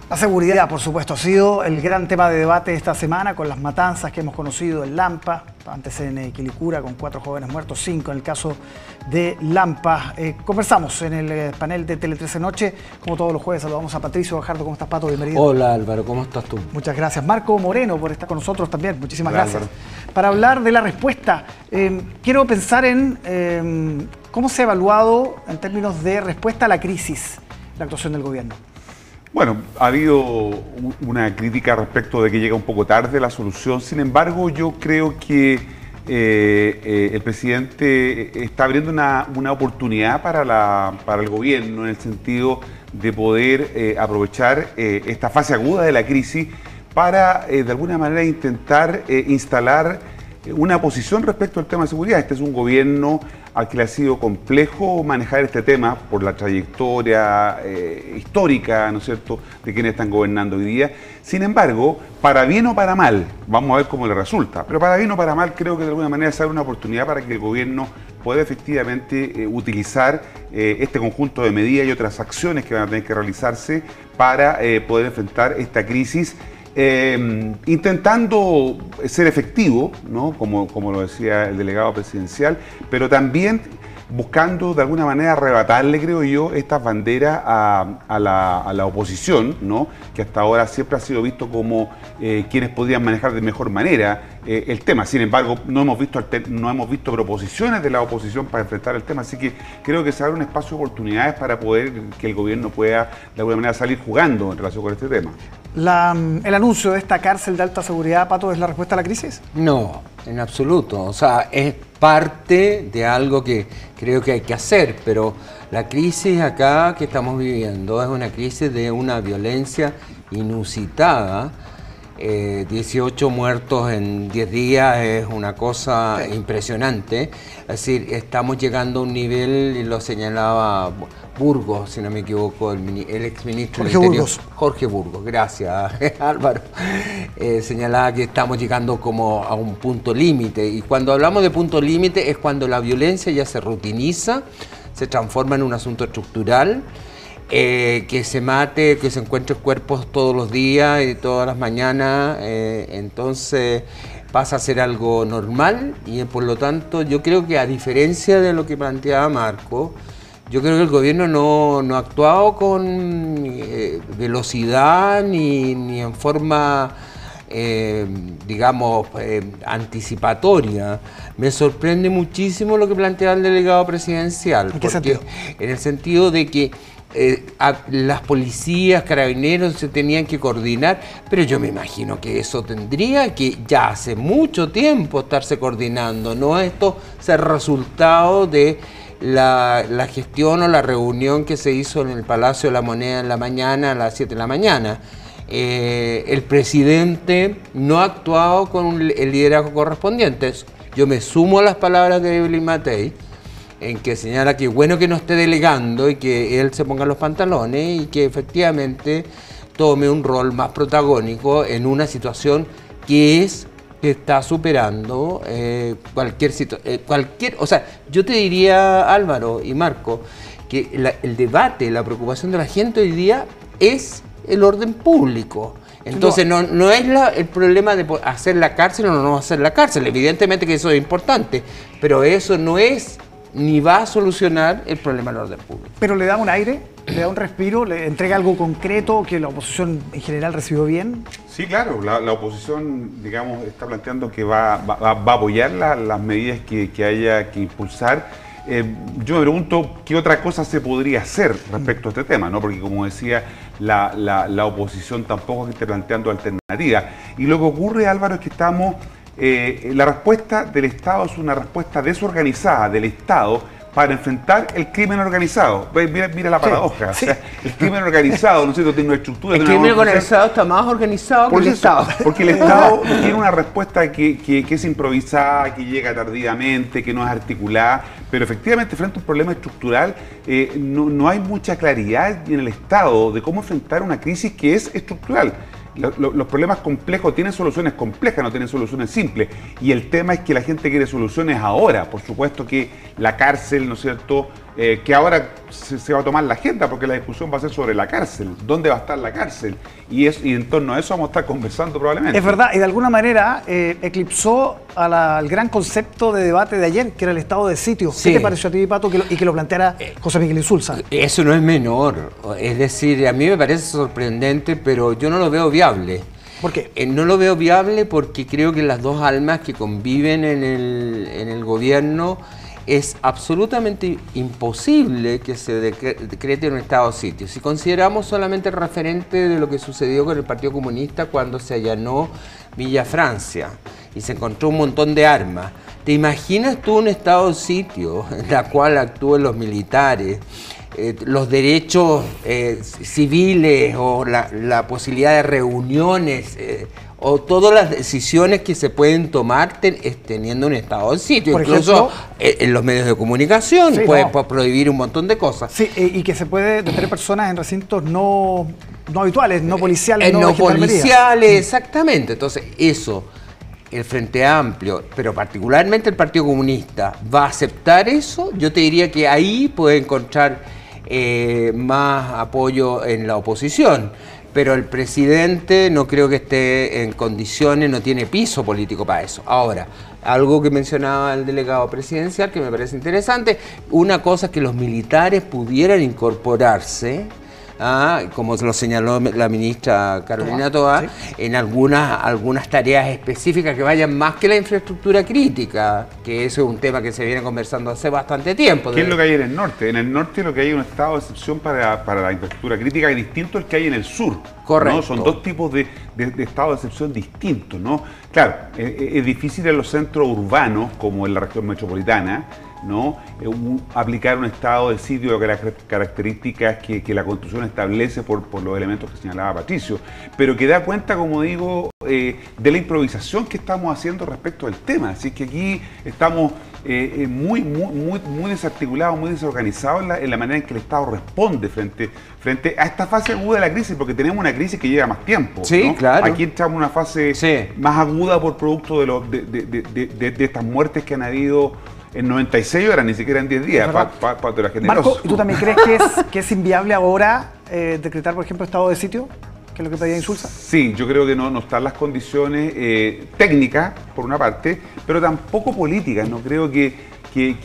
La seguridad, por supuesto, ha sido el gran tema de debate esta semana con las matanzas que hemos conocido en Lampa, antes en Quilicura con 4 jóvenes muertos, 5 en el caso de Lampa. Conversamos en el panel de Tele 13 Noche, como todos los jueves. Saludamos a Patricio Gajardo. ¿Cómo estás, Pato? Bienvenido. Hola, Álvaro, ¿cómo estás tú? Muchas gracias. Marco Moreno por estar con nosotros también. Muchísimas Hola, gracias. Álvaro. Para hablar de la respuesta, quiero pensar en cómo se ha evaluado en términos de respuesta a la crisis la actuación del gobierno. Bueno, ha habido una crítica respecto de que llega un poco tarde la solución. Sin embargo, yo creo que el presidente está abriendo una oportunidad para el gobierno en el sentido de poder aprovechar esta fase aguda de la crisis para, de alguna manera, intentar instalar una posición respecto al tema de seguridad. Este es un gobierno al que le ha sido complejo manejar este tema por la trayectoria histórica, ¿no es cierto?, de quienes están gobernando hoy día. Sin embargo, para bien o para mal, vamos a ver cómo le resulta, pero para bien o para mal creo que de alguna manera se abre una oportunidad para que el gobierno pueda efectivamente utilizar este conjunto de medidas y otras acciones que van a tener que realizarse para poder enfrentar esta crisis. Intentando ser efectivo, ¿no? Como lo decía el delegado presidencial, pero también buscando de alguna manera arrebatarle, creo yo, estas banderas a la oposición, ¿no? Que hasta ahora siempre ha sido visto como quienes podrían manejar de mejor manera el tema. Sin embargo, no hemos visto proposiciones de la oposición para enfrentar el tema, así que creo que se abre un espacio de oportunidades para poder que el gobierno pueda de alguna manera salir jugando en relación con este tema. ¿El anuncio de esta cárcel de alta seguridad, Pato, es la respuesta a la crisis? No, en absoluto. O sea, es parte de algo que creo que hay que hacer, pero la crisis acá que estamos viviendo es una crisis de una violencia inusitada. 18 muertos en 10 días es una cosa impresionante. Es decir, estamos llegando a un nivel, y lo señalaba Burgos, si no me equivoco, el exministro del Interior. Jorge Burgos, gracias Álvaro. Señalaba que estamos llegando como a un punto límite, y cuando hablamos de punto límite es cuando la violencia ya se rutiniza, se transforma en un asunto estructural. Que se mate, que se encuentren cuerpos todos los días y todas las mañanas, entonces pasa a ser algo normal, y por lo tanto yo creo que, a diferencia de lo que planteaba Marco, yo creo que el gobierno no ha actuado con velocidad ni en forma digamos, anticipatoria. Me sorprende muchísimo lo que plantea el delegado presidencial. ¿En qué sentido? En el sentido de que las policías, carabineros se tenían que coordinar, pero yo me imagino que eso tendría que ya hace mucho tiempo estarse coordinando, no esto ser resultado de la gestión o la reunión que se hizo en el Palacio de la Moneda en la mañana, a las 7 de la mañana. El presidente no ha actuado con el liderazgo correspondiente. Yo me sumo a las palabras de Evelyn Matei, en que señala que bueno que no esté delegando y que él se ponga los pantalones y que efectivamente tome un rol más protagónico en una situación que está superando cualquier situación. O sea, yo te diría, Álvaro y Marco, que el debate, la preocupación de la gente hoy día es el orden público. Entonces no es el problema de hacer la cárcel o no hacer la cárcel. Evidentemente que eso es importante, pero eso no es ni va a solucionar el problema del orden público. Pero le da un aire, le da un respiro, le entrega algo concreto que la oposición en general recibió bien. Sí, claro, la oposición, digamos, está planteando que va a apoyar las medidas que haya que impulsar. Yo me pregunto qué otra cosa se podría hacer respecto a este tema, ¿no? Porque, como decía, la oposición tampoco está planteando alternativas. Y lo que ocurre, Álvaro, es que la respuesta del Estado es una respuesta desorganizada del Estado para enfrentar el crimen organizado. Mira la paradoja. Sí, o sea, el crimen organizado, ¿no es cierto?, tiene una estructura. El crimen organizado está más organizado que el Estado. Porque el Estado tiene una respuesta que es improvisada, que llega tardíamente, que no es articulada, pero efectivamente frente a un problema estructural no hay mucha claridad en el Estado de cómo enfrentar una crisis que es estructural. Los problemas complejos tienen soluciones complejas, no tienen soluciones simples. Y el tema es que la gente quiere soluciones ahora. Por supuesto que la cárcel, ¿no es cierto?, que ahora se va a tomar la agenda porque la discusión va a ser sobre la cárcel, dónde va a estar la cárcel, y en torno a eso vamos a estar conversando probablemente. Es verdad, y de alguna manera eclipsó al gran concepto de debate de ayer, que era el estado de sitio. Sí. ¿Qué te pareció a ti, Pato, y que lo planteara José Miguel Insulza? Eso no es menor, es decir, a mí me parece sorprendente, pero yo no lo veo viable. ¿Por qué? No lo veo viable porque creo que las dos almas que conviven en el gobierno es absolutamente imposible que se decrete un estado de sitio. Si consideramos solamente el referente de lo que sucedió con el Partido Comunista cuando se allanó Villa Francia y se encontró un montón de armas, ¿te imaginas tú un estado de sitio en la cual actúen los militares? Los derechos civiles o la posibilidad de reuniones o todas las decisiones que se pueden tomar teniendo un estado de sitio. Por Incluso ejemplo, en los medios de comunicación sí, puede no. prohibir un montón de cosas. Sí, y que se puede detener personas en recintos no habituales, no policiales, No de gendarmería. policiales, exactamente. Entonces, eso, el Frente Amplio, pero particularmente el Partido Comunista, ¿va a aceptar eso? Yo te diría que ahí puede encontrar más apoyo en la oposición. Pero el presidente no creo que esté en condiciones, no tiene piso político para eso. Ahora, algo que mencionaba el delegado presidencial que me parece interesante, una cosa es que los militares pudieran incorporarse, como lo señaló la ministra Carolina Toá, sí, en algunas tareas específicas que vayan más que la infraestructura crítica, que eso es un tema que se viene conversando hace bastante tiempo. ¿Qué es lo que hay en el norte? En el norte lo que hay es un estado de excepción para la infraestructura crítica distinto al que hay en el sur. Correcto. ¿No? Son dos tipos de estado de excepción distintos, ¿no? Claro, es difícil en los centros urbanos, como en la región metropolitana, ¿no? Aplicar un estado de sitio de características que la Constitución establece por los elementos que señalaba Patricio, pero que da cuenta, como digo, de la improvisación que estamos haciendo respecto al tema. Así que aquí estamos muy desarticulados, muy desorganizados en la manera en que el Estado responde frente a esta fase aguda de la crisis, porque tenemos una crisis que lleva más tiempo. Sí, ¿no? claro. Aquí entramos en una fase más aguda por producto de estas muertes que han habido en 96 horas, ni siquiera en 10 días, para la generosa. Marco, ¿y tú también crees que es inviable ahora decretar, por ejemplo, estado de sitio? Que es lo que pedía Insulza. Sí, yo creo que no están las condiciones técnicas, por una parte, pero tampoco políticas. No creo que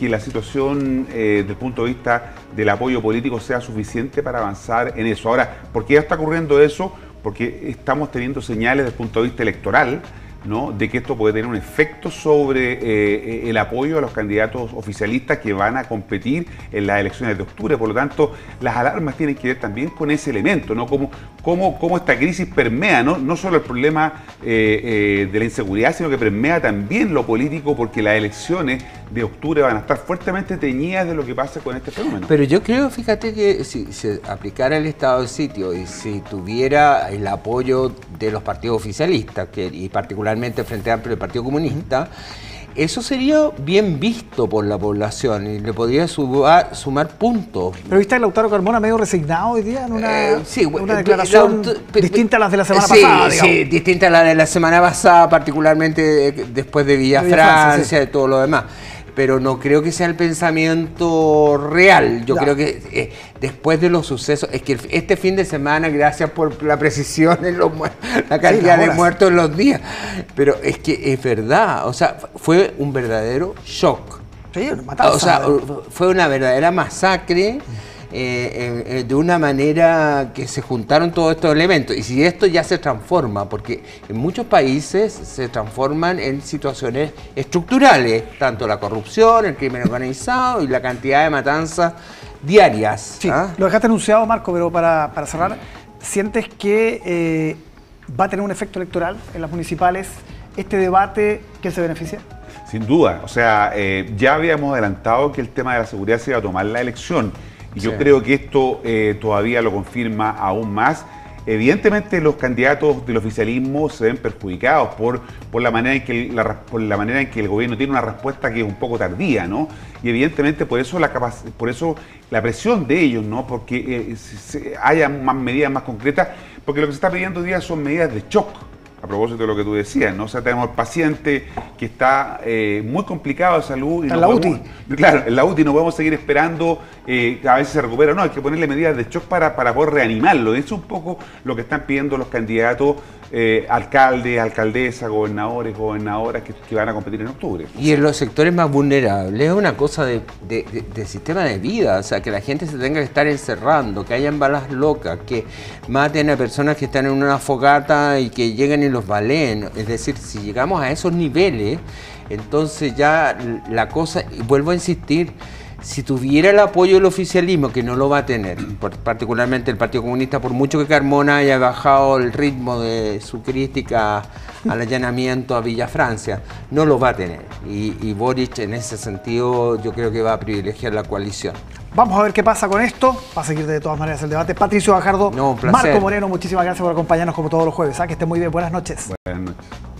la situación desde el punto de vista del apoyo político sea suficiente para avanzar en eso. Ahora, ¿por qué ya está ocurriendo eso? Porque estamos teniendo señales desde el punto de vista electoral, ¿no?, de que esto puede tener un efecto sobre el apoyo a los candidatos oficialistas que van a competir en las elecciones de octubre. Por lo tanto, las alarmas tienen que ver también con ese elemento, ¿no? Cómo esta crisis permea, no solo el problema de la inseguridad, sino que permea también lo político, porque las elecciones de octubre van a estar fuertemente teñidas de lo que pasa con este fenómeno. Pero yo creo, fíjate, que si se aplicara el estado de sitio y si tuviera el apoyo de los partidos oficialistas, y particularmente el Frente Amplio y el Partido Comunista, eso sería bien visto por la población y le podría sumar puntos. Pero viste a Lautaro Carmona medio resignado hoy día en una declaración distinta distinta a las de la semana pasada, digamos. Sí, distinta a la de la semana pasada, particularmente después de Villa Francia, de todo lo demás. Pero no creo que sea el pensamiento real. Yo creo que después de los sucesos, es que este fin de semana, gracias por la precisión en la cantidad de muertos en los días, pero es que es verdad, o sea, fue un verdadero shock. Sí, una matanza. O sea, fue una verdadera masacre. De una manera que se juntaron todos estos elementos, y si esto ya se transforma, porque en muchos países se transforman en situaciones estructurales, tanto la corrupción, el crimen organizado y la cantidad de matanzas diarias. Sí, lo dejaste anunciado, Marco, pero para cerrar, ¿sientes que va a tener un efecto electoral en las municipales este debate que se beneficia? Sin duda, o sea, ya habíamos adelantado que el tema de la seguridad se iba a tomar la elección. Y yo creo que esto todavía lo confirma aún más. Evidentemente los candidatos del oficialismo se ven perjudicados por la manera en que el gobierno tiene una respuesta que es un poco tardía, ¿no? Y evidentemente por eso la presión de ellos, ¿no? Porque haya más medidas más concretas, porque lo que se está pidiendo hoy día son medidas de shock. propósito de lo que tú decías, ¿no? O sea, tenemos paciente que está muy complicado de salud. Está en la UTI. Claro, en la UTI no podemos seguir esperando a ver si se recupera o no, hay que ponerle medidas de shock para poder reanimarlo. Eso es un poco lo que están pidiendo los candidatos, alcaldes, alcaldesas, gobernadoras que van a competir en octubre. Y en los sectores más vulnerables es una cosa de sistema de vida, o sea, que la gente se tenga que estar encerrando, que hayan balas locas, que maten a personas que están en una fogata y que lleguen y los baleen. Es decir, si llegamos a esos niveles, entonces ya la cosa, y vuelvo a insistir, si tuviera el apoyo del oficialismo, que no lo va a tener, particularmente el Partido Comunista, por mucho que Carmona haya bajado el ritmo de su crítica al allanamiento a Villa Francia, no lo va a tener. Y Boric, en ese sentido, yo creo que va a privilegiar la coalición. Vamos a ver qué pasa con esto. Va a seguir de todas maneras el debate. Patricio Gajardo, No, un placer. Marco Moreno, muchísimas gracias por acompañarnos como todos los jueves. Que estén muy bien. Buenas noches. Buenas noches.